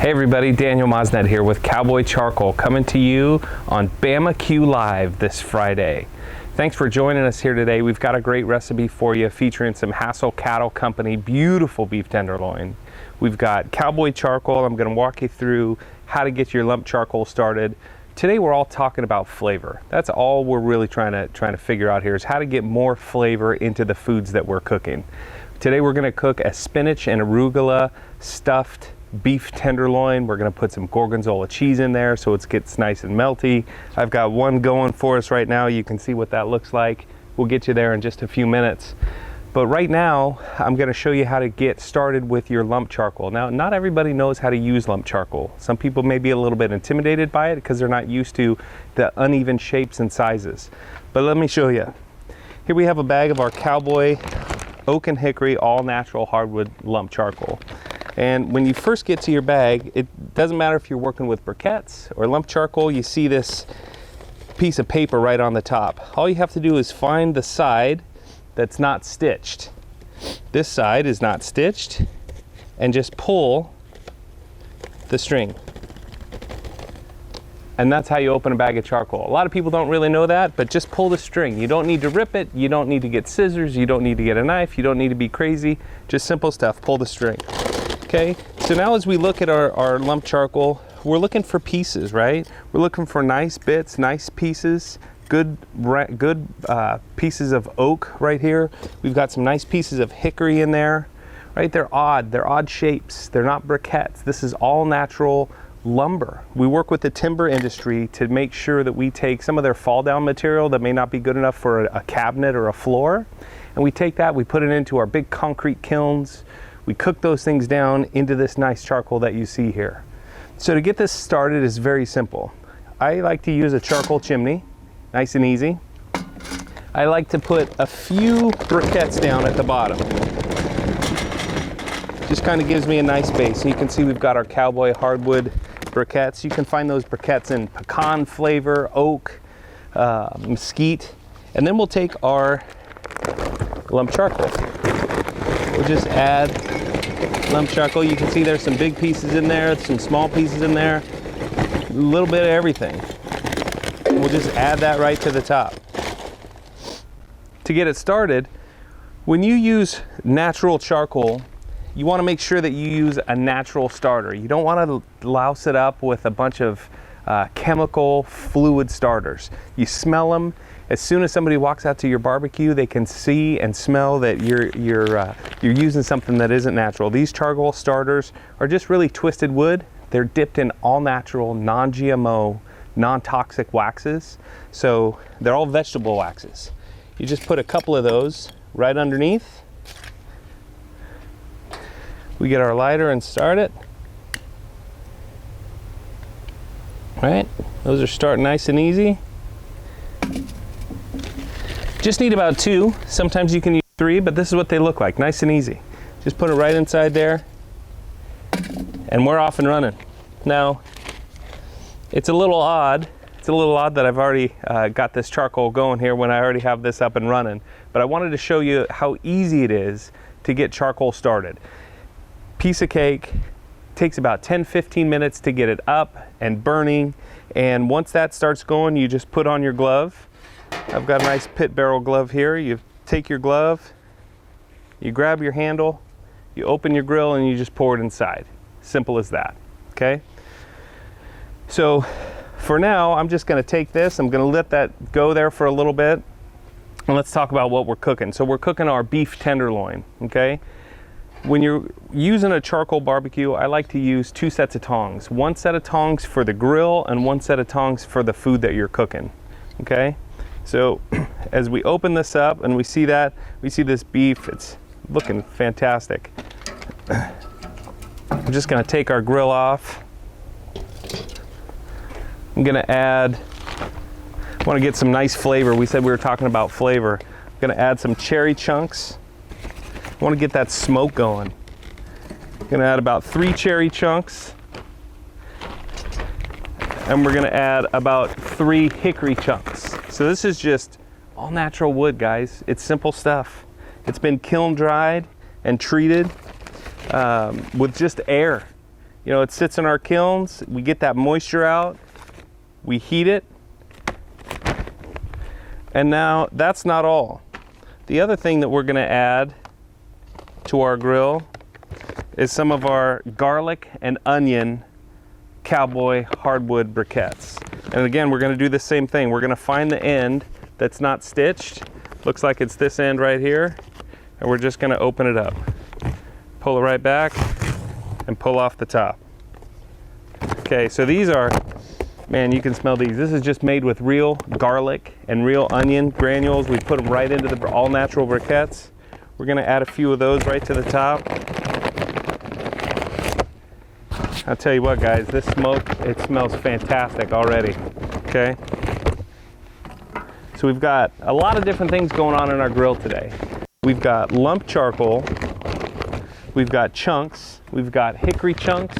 Hey everybody, Daniel Mosnet here with Cowboy Charcoal coming to you on Bama-Q Live this Friday. Thanks for joining us here today. We've got a great recipe for you featuring some Hassel Cattle Company beautiful beef tenderloin. We've got Cowboy Charcoal. I'm going to walk you through how to get your lump charcoal started. Today we're all talking about flavor. That's all we're really trying to figure out here is how to get more flavor into the foods that we're cooking. Today we're going to cook a spinach and arugula stuffed beef tenderloin. We're going to put some Gorgonzola cheese in there so it gets nice and melty. I've got one going for us right now. You can see what that looks like. We'll get you there in just a few minutes. But right now, I'm going to show you how to get started with your lump charcoal. Now, not everybody knows how to use lump charcoal. Some people may be a little bit intimidated by it because they're not used to the uneven shapes and sizes. But let me show you. Here we have a bag of our Cowboy Oak and Hickory all natural hardwood lump charcoal. And when you first get to your bag, it doesn't matter if you're working with briquettes or lump charcoal, you see this piece of paper right on the top. All you have to do is find the side that's not stitched. This side is not stitched, and just pull the string. And that's how you open a bag of charcoal. A lot of people don't really know that, but just pull the string. You don't need to rip it, you don't need to get scissors, you don't need to get a knife, you don't need to be crazy. Just simple stuff, pull the string. Okay, so now as we look at our lump charcoal, we're looking for pieces, right? We're looking for nice bits, nice pieces, good pieces of oak right here. We've got some nice pieces of hickory in there, right? They're odd shapes. They're not briquettes. This is all natural lumber. We work with the timber industry to make sure that we take some of their fall down material that may not be good enough for a cabinet or a floor, and we take that, we put it into our big concrete kilns. We cook those things down into this nice charcoal that you see here. So to get this started is very simple. I like to use a charcoal chimney, nice and easy. I like to put a few briquettes down at the bottom. Just kind of gives me a nice base. And you can see we've got our Cowboy hardwood briquettes. You can find those briquettes in pecan flavor, oak, mesquite. And then we'll take our lump charcoal. We'll just add lump charcoal. You can see there's some big pieces in there, some small pieces in there, a little bit of everything. We'll just add that right to the top. To get it started, when you use natural charcoal, you want to make sure that you use a natural starter. You don't want to louse it up with a bunch of chemical fluid starters. You smell them. As soon as somebody walks out to your barbecue, they can see and smell that you're using something that isn't natural. These charcoal starters are just really twisted wood. They're dipped in all natural, non-GMO, non-toxic waxes. So they're all vegetable waxes. You just put a couple of those right underneath. We get our lighter and start it. All right, those are starting nice and easy. Just need about 2. Sometimes you can use 3, but this is what they look like, nice and easy. Just put it right inside there, and we're off and running. Now, it's a little odd. It's a little odd that I've already got this charcoal going here when I already have this up and running, but I wanted to show you how easy it is to get charcoal started. Piece of cake, takes about 10-15 minutes to get it up and burning, and once that starts going, you just put on your glove. I've got a nice pit barrel glove here. You take your glove, you grab your handle, you open your grill, and you just pour it inside. Simple as that, okay? So for now, I'm just gonna take this, I'm gonna let that go there for a little bit, and let's talk about what we're cooking. So we're cooking our beef tenderloin, okay? When you're using a charcoal barbecue, I like to use 2 sets of tongs. 1 set of tongs for the grill and 1 set of tongs for the food that you're cooking, okay? So as we open this up and we see this beef, it's looking fantastic. I'm just gonna take our grill off. I'm gonna add, I wanna get some nice flavor. We said we were talking about flavor. I'm gonna add some cherry chunks. I wanna get that smoke going. I'm gonna add about 3 cherry chunks. And we're gonna add about 3 hickory chunks. So this is just all natural wood, guys. It's simple stuff. It's been kiln dried and treated with just air. You know, it sits in our kilns. We get that moisture out. We heat it. And now that's not all. The other thing that we're going to add to our grill is some of our garlic and onion Cowboy hardwood briquettes. And again, we're going to do the same thing. We're going to find the end that's not stitched. Looks like it's this end right here. And we're just going to open it up. Pull it right back and pull off the top. Okay, so these are, man, you can smell these. This is just made with real garlic and real onion granules. We put them right into the all natural briquettes. We're going to add a few of those right to the top. I'll tell you what, guys, this smoke, it smells fantastic already, okay? So we've got a lot of different things going on in our grill today. We've got lump charcoal, we've got chunks, we've got hickory chunks.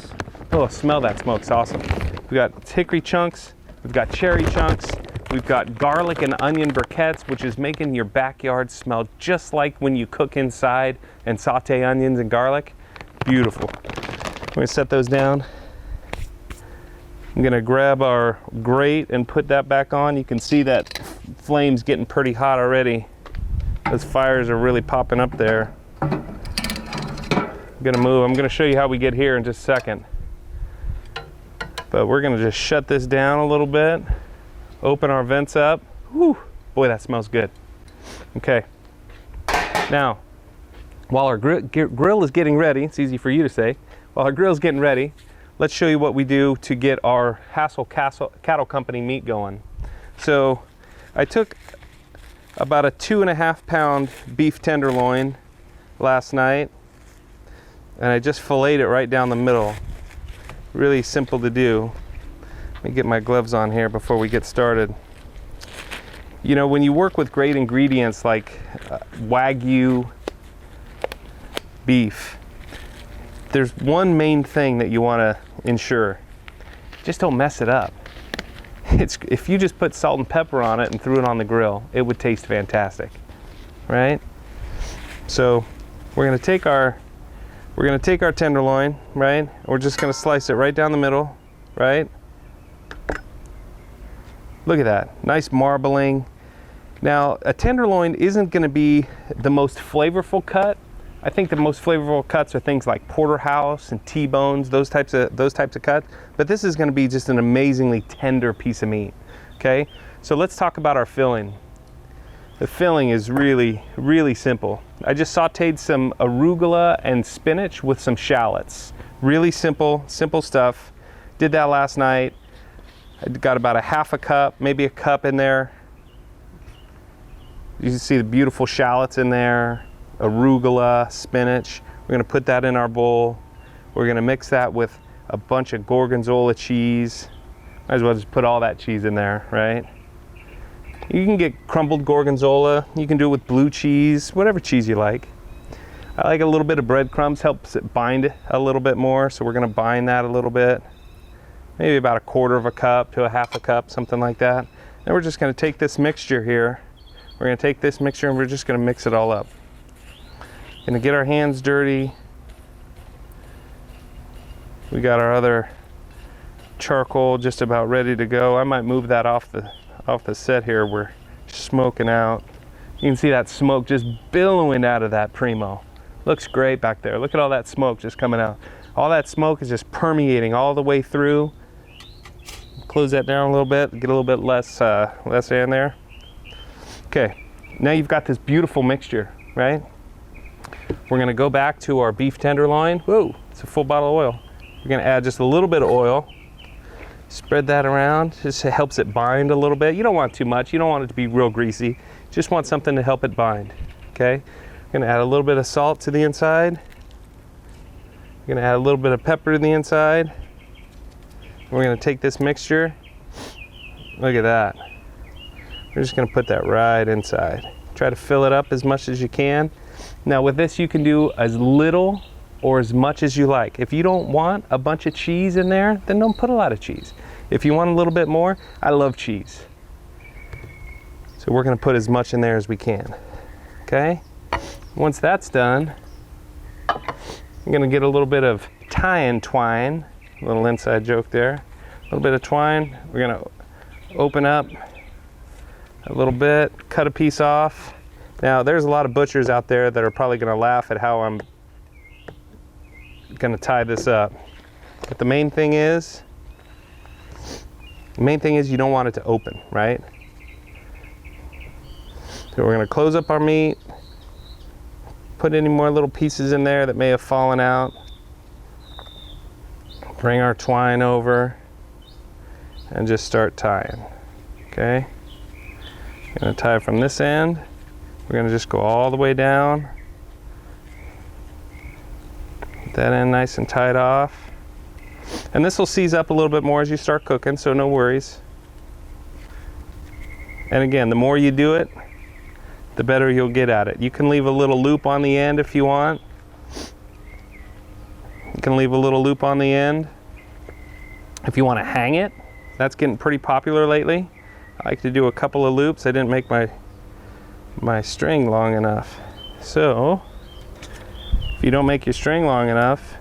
Oh, smell that smoke, it's awesome. We've got hickory chunks, we've got cherry chunks, we've got garlic and onion briquettes, which is making your backyard smell just like when you cook inside and saute onions and garlic. Beautiful. I'm going to set those down. I'm going to grab our grate and put that back on. You can see that flame's getting pretty hot already. Those fires are really popping up there. I'm going to move. I'm going to show you how we get here in just a second. But we're going to just shut this down a little bit. Open our vents up. Whew, boy, that smells good. Okay. Now, while our grill is getting ready, it's easy for you to say, while our grill's getting ready, let's show you what we do to get our Hassel Cattle Company meat going. So I took about a 2.5 pound beef tenderloin last night, and I just filleted it right down the middle. Really simple to do. Let me get my gloves on here before we get started. You know, when you work with great ingredients like Wagyu beef, there's one main thing that you want to ensure. Just don't mess it up. If you just put salt and pepper on it and threw it on the grill, it would taste fantastic, right? So we're going to take our tenderloin, right? We're just going to slice it right down the middle, right? Look at that, nice marbling. Now, a tenderloin isn't going to be the most flavorful cut. I think the most flavorful cuts are things like porterhouse and T-bones, those types of cuts. But this is going to be just an amazingly tender piece of meat. Okay, so let's talk about our filling. The filling is really, really simple. I just sauteed some arugula and spinach with some shallots. Really simple stuff. Did that last night. I got about a half a cup, maybe a cup in there. You can see the beautiful shallots in there. Arugula, spinach. We're going to put that in our bowl. We're going to mix that with a bunch of Gorgonzola cheese. Might as well just put all that cheese in there, right? You can get crumbled Gorgonzola. You can do it with blue cheese, whatever cheese you like. I like a little bit of breadcrumbs, helps it bind a little bit more, so we're going to bind that a little bit. Maybe about a quarter of a cup to a half a cup, something like that. And we're just going to take this mixture here. We're going to take this mixture and we're just going to mix it all up. Gonna get our hands dirty. We got our other charcoal just about ready to go. I might move that off the set here. We're smoking out. You can see that smoke just billowing out of that Primo. Looks great back there. Look at all that smoke just coming out. All that smoke is just permeating all the way through. Close that down a little bit, get a little bit less air in there. Okay, now you've got this beautiful mixture, right? We're going to go back to our beef tenderloin. Whoa, it's a full bottle of oil. We're going to add just a little bit of oil. Spread that around. Just helps it bind a little bit. You don't want too much. You don't want it to be real greasy. Just want something to help it bind. Okay? We're going to add a little bit of salt to the inside. We're going to add a little bit of pepper to the inside. We're going to take this mixture. Look at that. We're just going to put that right inside. Try to fill it up as much as you can. Now with this, you can do as little or as much as you like. If you don't want a bunch of cheese in there, then don't put a lot of cheese. If you want a little bit more, I love cheese. So we're going to put as much in there as we can. Okay? Once that's done, I'm going to get a little bit of tie-in twine. Little inside joke there. A little bit of twine. We're gonna open up a little bit, cut a piece off. Now there's a lot of butchers out there that are probably gonna laugh at how I'm gonna tie this up. But the main thing is you don't want it to open, right? So we're gonna close up our meat, put any more little pieces in there that may have fallen out. Bring our twine over and just start tying, okay? I'm gonna tie from this end. We're gonna just go all the way down. Get that end nice and tied off. And this will seize up a little bit more as you start cooking, so no worries. And again, the more you do it, the better you'll get at it. You can leave a little loop on the end if you want. You can leave a little loop on the end if you want to hang it. That's getting pretty popular lately. I like to do a couple of loops. I didn't make my string long enough. So if you don't make your string long enough,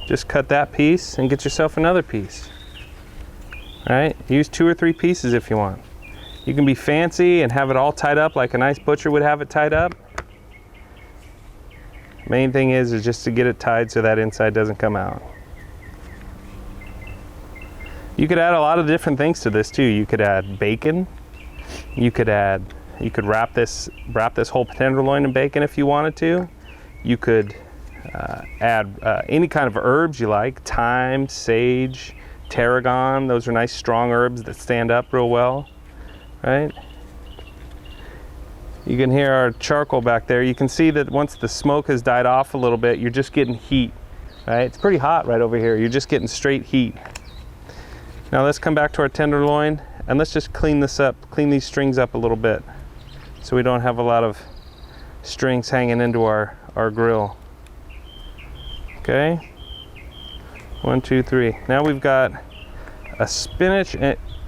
just cut that piece and get yourself another piece. All right? Use 2 or 3 pieces if you want. You can be fancy and have it all tied up like a nice butcher would have it tied up. Main thing is just to get it tied so that inside doesn't come out. You could add a lot of different things to this too. You could add bacon. You could wrap this whole tenderloin in bacon if you wanted to. You could add any kind of herbs you like: thyme, sage, tarragon. Those are nice strong herbs that stand up real well, right? You can hear our charcoal back there. You can see that once the smoke has died off a little bit, you're just getting heat, right? It's pretty hot right over here. You're just getting straight heat. Now let's come back to our tenderloin and let's just clean this up, clean these strings up a little bit so we don't have a lot of strings hanging into our grill. Okay, 1, 2, 3. Now we've got a spinach,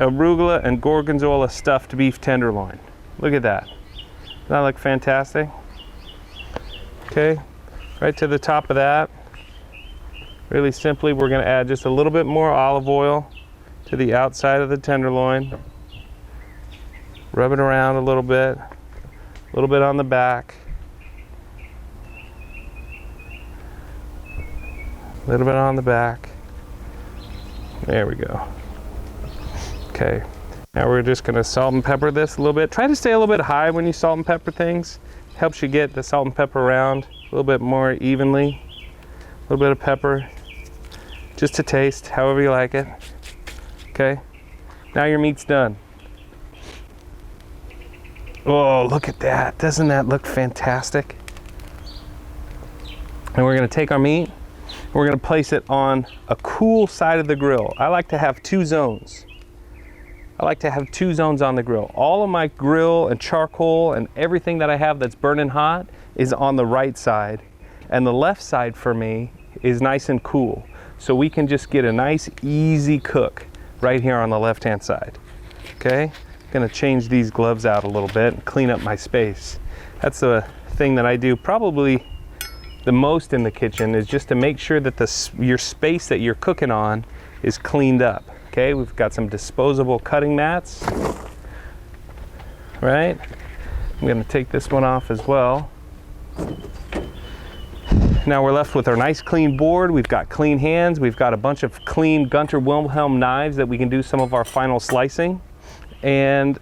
arugula, and gorgonzola stuffed beef tenderloin. Look at that. Doesn't that look fantastic? Okay, right to the top of that, really simply, we're going to add just a little bit more olive oil to the outside of the tenderloin. Rub it around a little bit on the back, a little bit on the back. There we go. Okay, now we're just going to salt and pepper this a little bit. Try to stay a little bit high when you salt and pepper things. Helps you get the salt and pepper around a little bit more evenly. A little bit of pepper, just to taste, however you like it. Okay, now your meat's done. Oh, look at that. Doesn't that look fantastic? And we're going to take our meat, we're going to place it on a cool side of the grill. I like to have 2 zones. I like to have 2 zones on the grill. All of my grill and charcoal and everything that I have that's burning hot is on the right side. And the left side for me is nice and cool. So we can just get a nice, easy cook right here on the left-hand side. Okay? Gonna change these gloves out a little bit and clean up my space. That's the thing that I do probably the most in the kitchen, is just to make sure that your space that you're cooking on is cleaned up. Okay, we've got some disposable cutting mats, right? I'm gonna take this one off as well. Now we're left with our nice clean board. We've got clean hands. We've got a bunch of clean Gunter Wilhelm knives that we can do some of our final slicing. And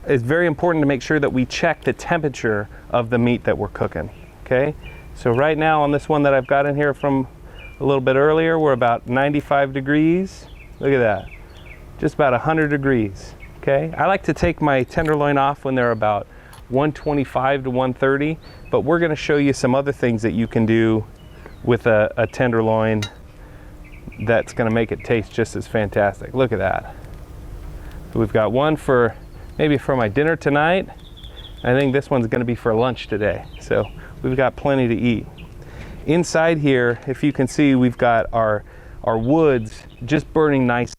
it's very important to make sure that we check the temperature of the meat that we're cooking, okay? So right now on this one that I've got in here from a little bit earlier, we're about 95 degrees. Look at that, just about 100 degrees, okay? I like to take my tenderloin off when they're about 125 to 130, but we're gonna show you some other things that you can do with a tenderloin that's gonna make it taste just as fantastic. Look at that. We've got one for maybe for my dinner tonight. I think this one's gonna be for lunch today. So we've got plenty to eat. Inside here, if you can see, we've got our woods just burning nice.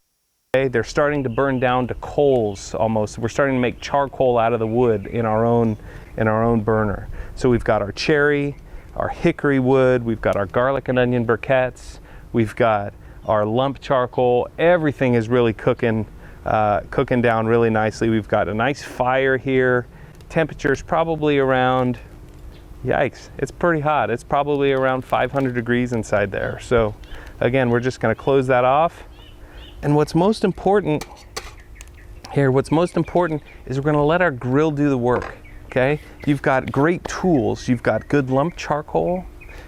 They're starting to burn down to coals almost. We're starting to make charcoal out of the wood in our own burner. So we've got our cherry, our hickory wood, we've got our garlic and onion briquettes, we've got our lump charcoal. Everything is really cooking down really nicely. We've got a nice fire here. Temperature's probably around, yikes, it's pretty hot. It's probably around 500 degrees inside there. So again, we're just gonna close that off. And what's most important here, is we're gonna let our grill do the work, okay? You've got great tools. You've got good lump charcoal.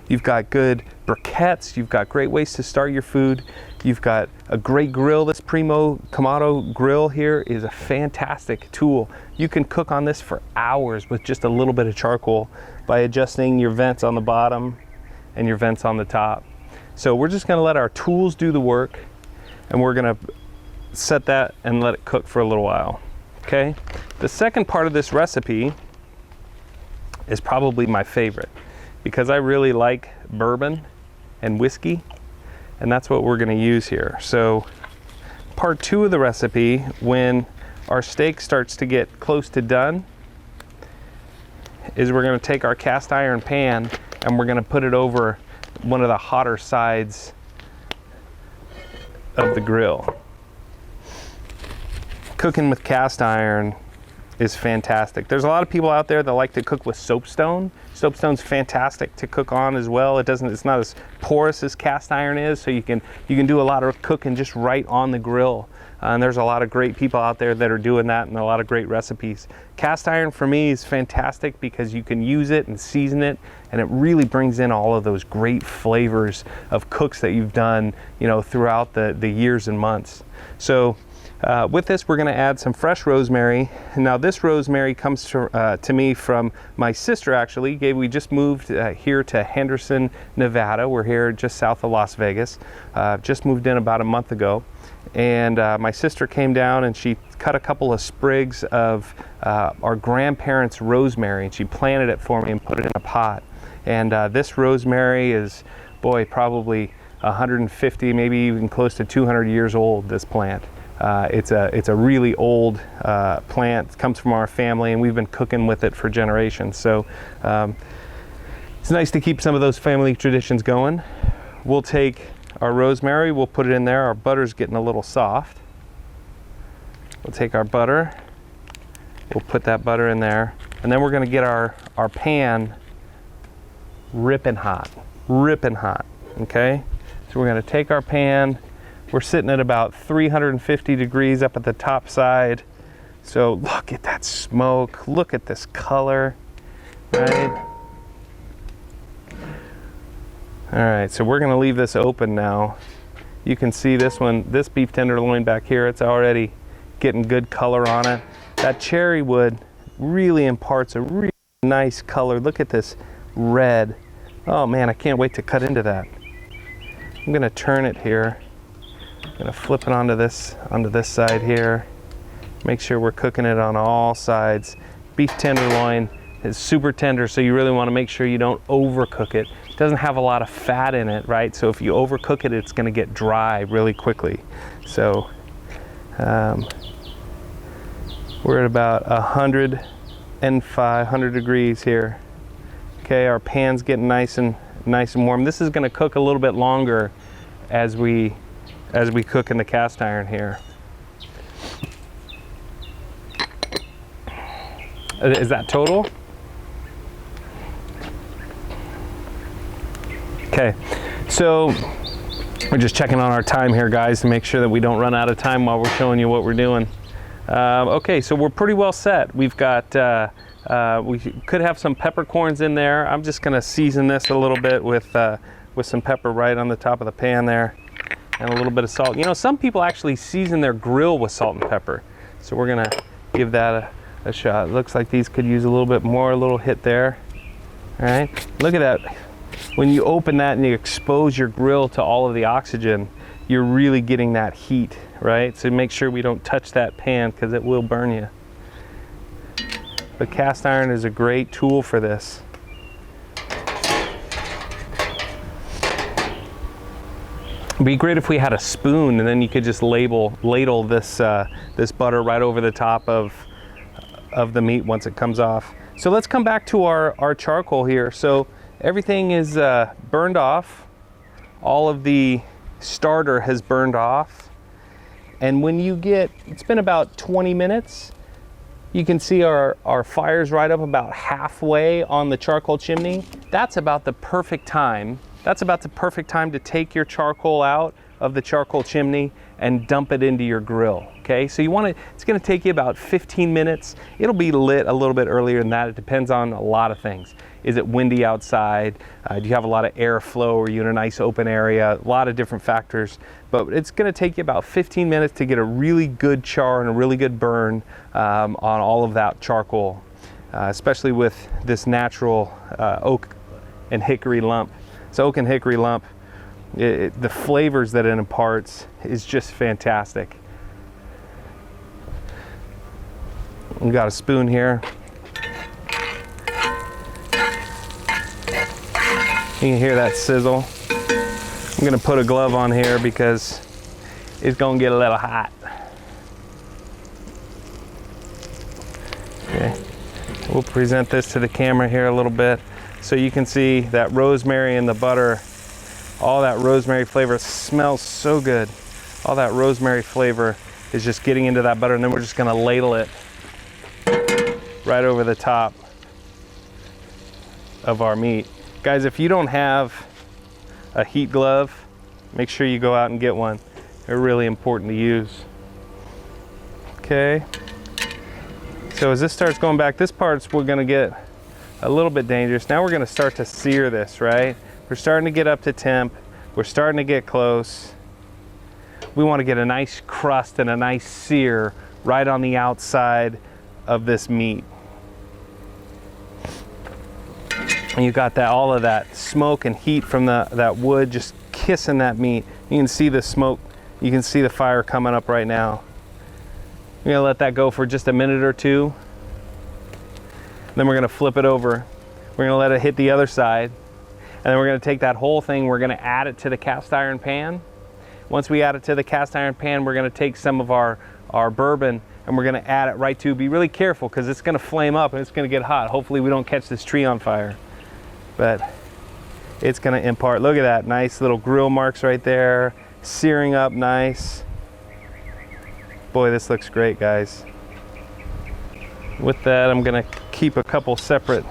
You've got good briquettes. You've got great ways to start your food. You've got a great grill. This Primo Kamado grill here is a fantastic tool. You can cook on this for hours with just a little bit of charcoal by adjusting your vents on the bottom and your vents on the top. So we're just gonna let our tools do the work, and we're gonna set that and let it cook for a little while, okay? The second part of this recipe is probably my favorite, because I really like bourbon and whiskey, and that's what we're gonna use here. So part 2 of the recipe, when our steak starts to get close to done, is we're gonna take our cast iron pan and we're gonna put it over one of the hotter sides of the grill. Cooking with cast iron is fantastic. There's a lot of people out there that like to cook with soapstone. Soapstone's fantastic to cook on as well. It's not as porous as cast iron is, so you can do a lot of cooking just right on the grill. And there's a lot of great people out there that are doing that, and a lot of great recipes. Cast iron for me is fantastic because you can use it and season it, and it really brings in all of those great flavors of cooks that you've done, throughout the years and months. So with this, we're going to add some fresh rosemary. Now this rosemary comes to me from my sister, actually. We just moved here to Henderson, Nevada. We're here just south of Las Vegas. Just moved in about a month ago. And my sister came down and she cut a couple of sprigs of our grandparents' rosemary, and she planted it for me and put it in a pot. And this rosemary is, boy, probably 150, maybe even close to 200 years old, this plant. It's a really old plant. It comes from our family, and we've been cooking with it for generations. So it's nice to keep some of those family traditions going. We'll take our rosemary, we'll put it in there. Our butter's getting a little soft. We'll take our butter, we'll put that butter in there, and then we're gonna get our pan ripping hot, okay? So we're gonna take our pan. We're sitting at about 350 degrees up at the top side. So look at that smoke, look at this color, right? All right, so we're gonna leave this open now. You can see this beef tenderloin back here, it's already getting good color on it. That cherry wood really imparts a really nice color. Look at this red. Oh man, I can't wait to cut into that. I'm gonna turn it here. I'm gonna flip it onto this side here. Make sure we're cooking it on all sides. Beef tenderloin is super tender, so you really wanna make sure you don't overcook it. It doesn't have a lot of fat in it, right? So if you overcook it, it's gonna get dry really quickly. So we're at about 100 degrees here. Okay, our pan's getting nice and warm. This is gonna cook a little bit longer as we cook in the cast iron here. Is that total? Okay, so we're just checking on our time here, guys, to make sure that we don't run out of time while we're showing you what we're doing. Okay, so we're pretty well set. We've got, we could have some peppercorns in there. I'm just gonna season this a little bit with some pepper right on the top of the pan there, and a little bit of salt. Some people actually season their grill with salt and pepper. So we're gonna give that a shot. It looks like these could use a little bit more, a little hit there. All right, look at that. When you open that and you expose your grill to all of the oxygen, you're really getting that heat, right? So make sure we don't touch that pan because it will burn you. But cast iron is a great tool for this. It'd be great if we had a spoon, and then you could just ladle this this butter right over the top of the meat once it comes off. So let's come back to our charcoal here. So everything is burned off. All of the starter has burned off. And when you get, it's been about 20 minutes, you can see our fire's right up about halfway on the charcoal chimney. That's about the perfect time. That's about the perfect time to take your charcoal out of the charcoal chimney and dump it into your grill. Okay, so you want to, it's going to take you about 15 minutes. It'll be lit a little bit earlier than that. It depends on a lot of things. Is it windy outside? Do you have a lot of airflow? Are you in a nice open area? A lot of different factors, but it's going to take you about 15 minutes to get a really good char and a really good burn on all of that charcoal, especially with this natural oak and hickory lump. So oak and hickory lump, the flavors that it imparts is just fantastic. We got a spoon here. You can hear that sizzle. I'm gonna put a glove on here because it's gonna get a little hot. Okay, we'll present this to the camera here a little bit so you can see that rosemary and the butter. All that rosemary flavor smells so good. All that rosemary flavor is just getting into that butter, and then we're just gonna ladle it right over the top of our meat. Guys, if you don't have a heat glove, make sure you go out and get one. They're really important to use. Okay, so as this starts going back, this part's we're gonna get a little bit dangerous. Now we're gonna start to sear this, right? We're starting to get up to temp. We're starting to get close. We want to get a nice crust and a nice sear right on the outside of this meat. And you got that, all of that smoke and heat from that wood just kissing that meat. You can see the smoke. You can see the fire coming up right now. We're gonna let that go for just a minute or two. Then we're gonna flip it over. We're gonna let it hit the other side. And then we're gonna take that whole thing, we're gonna add it to the cast iron pan. Once we add it to the cast iron pan, we're gonna take some of our bourbon and we're gonna add it right to. Be really careful because it's gonna flame up and it's gonna get hot. Hopefully we don't catch this tree on fire. But it's gonna impart, look at that, nice little grill marks right there, searing up nice. Boy, this looks great, guys. With that, I'm gonna keep a couple separate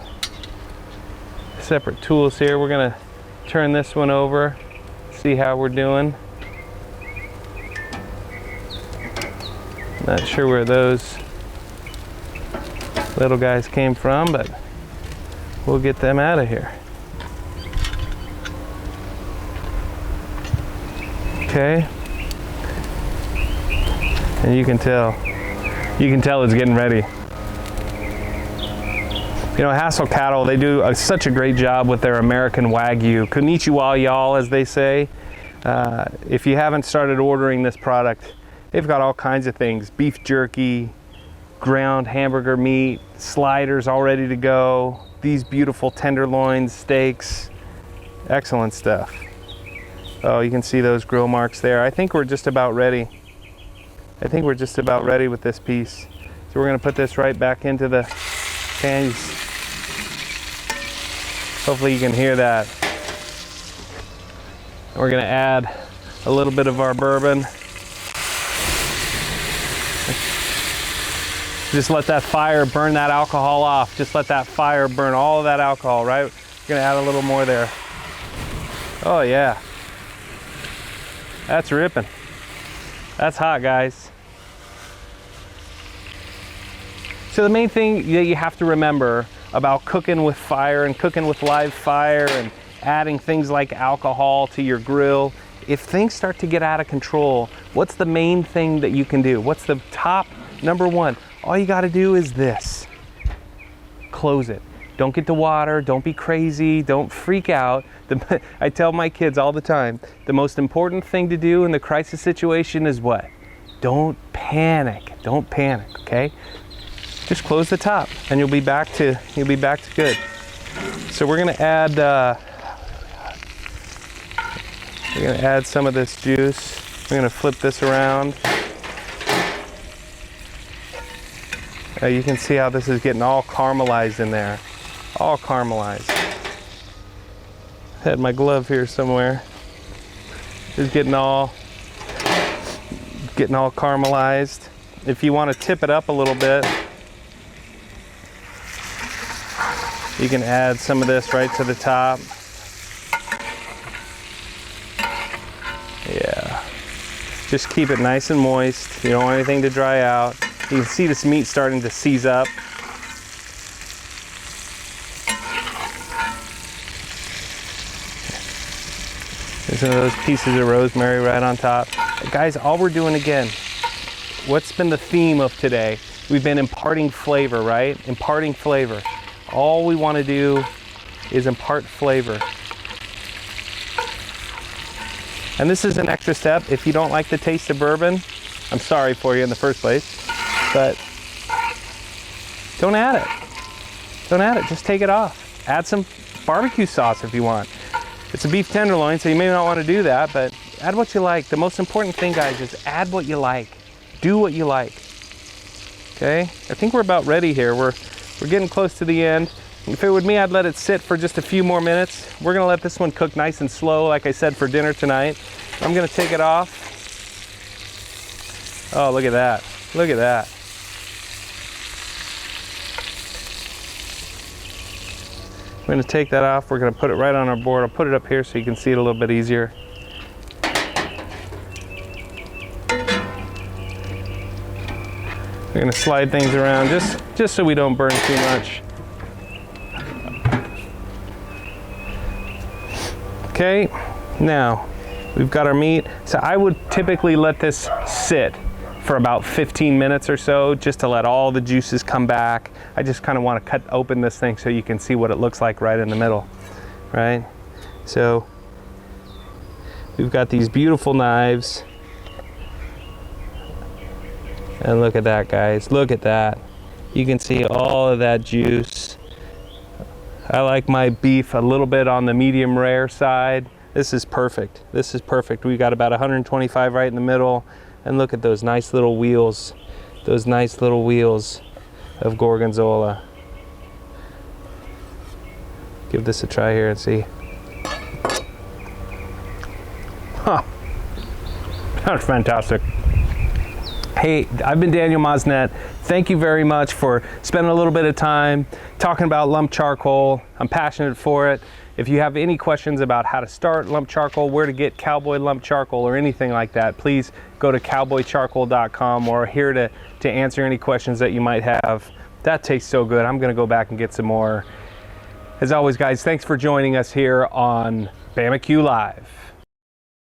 tools here. We're gonna turn this one over, see how we're doing. Not sure where those little guys came from, but we'll get them out of here. Okay. And you can tell it's getting ready. You know, Hassel Cattle, they do such a great job with their American Wagyu. Konnichiwa, y'all, as they say. If you haven't started ordering this product, they've got all kinds of things. Beef jerky, ground hamburger meat, sliders all ready to go. These beautiful tenderloin steaks. Excellent stuff. Oh, you can see those grill marks there. I think we're just about ready. I think we're just about ready with this piece. So we're gonna put this right back into the pan. Hopefully you can hear that. We're gonna add a little bit of our bourbon. Just let that fire burn that alcohol off. Just let that fire burn all of that alcohol, right? We're gonna add a little more there. Oh yeah. That's ripping. That's hot, guys. So the main thing that you have to remember about cooking with fire and cooking with live fire and adding things like alcohol to your grill, if things start to get out of control, what's the main thing that you can do? What's the top number one? All you gotta do is this. Close it. Don't get the water, don't be crazy, don't freak out. I tell my kids all the time, the most important thing to do in the crisis situation is what? Don't panic, okay? Just close the top and you'll be back to good. So we're gonna add some of this juice. We're gonna flip this around. You can see how this is getting all caramelized in there. All caramelized. Had my glove here somewhere. is getting all caramelized. If you want to tip it up a little bit, you can add some of this right to the top. Yeah. Just keep it nice and moist. You don't want anything to dry out. You can see this meat starting to seize up. There's some of those pieces of rosemary right on top. Guys, all we're doing again, what's been the theme of today? We've been imparting flavor, right? Imparting flavor. All we want to do is impart flavor. And this is an extra step. If you don't like the taste of bourbon, I'm sorry for you in the first place, but don't add it. Don't add it, just take it off. Add some barbecue sauce if you want. It's a beef tenderloin, so you may not want to do that, but add what you like. The most important thing, guys, is add what you like. Do what you like. Okay? I think we're about ready here. We're getting close to the end. If it were me, I'd let it sit for just a few more minutes. We're gonna let this one cook nice and slow, like I said, for dinner tonight. I'm gonna take it off. Oh, look at that. Look at that. We're gonna take that off. We're gonna put it right on our board. I'll put it up here so you can see it a little bit easier. We're gonna slide things around just so we don't burn too much. Okay, now we've got our meat. So I would typically let this sit for about 15 minutes or so, just to let all the juices come back. I just kind of want to cut open this thing so you can see what it looks like right in the middle, right? So we've got these beautiful knives. And look at that, guys, look at that. You can see all of that juice. I like my beef a little bit on the medium rare side. This is perfect. This is perfect. We got about 125 right in the middle. And look at those nice little wheels. Those nice little wheels of Gorgonzola. Give this a try here and see. Huh. That's fantastic. Hey, I've been Daniel Mosnet. Thank you very much for spending a little bit of time talking about lump charcoal. I'm passionate for it. If you have any questions about how to start lump charcoal, where to get Cowboy lump charcoal or anything like that, please go to cowboycharcoal.com. We're here to answer any questions that you might have. That tastes so good. I'm gonna go back and get some more. As always, guys, thanks for joining us here on Bama-Q Live.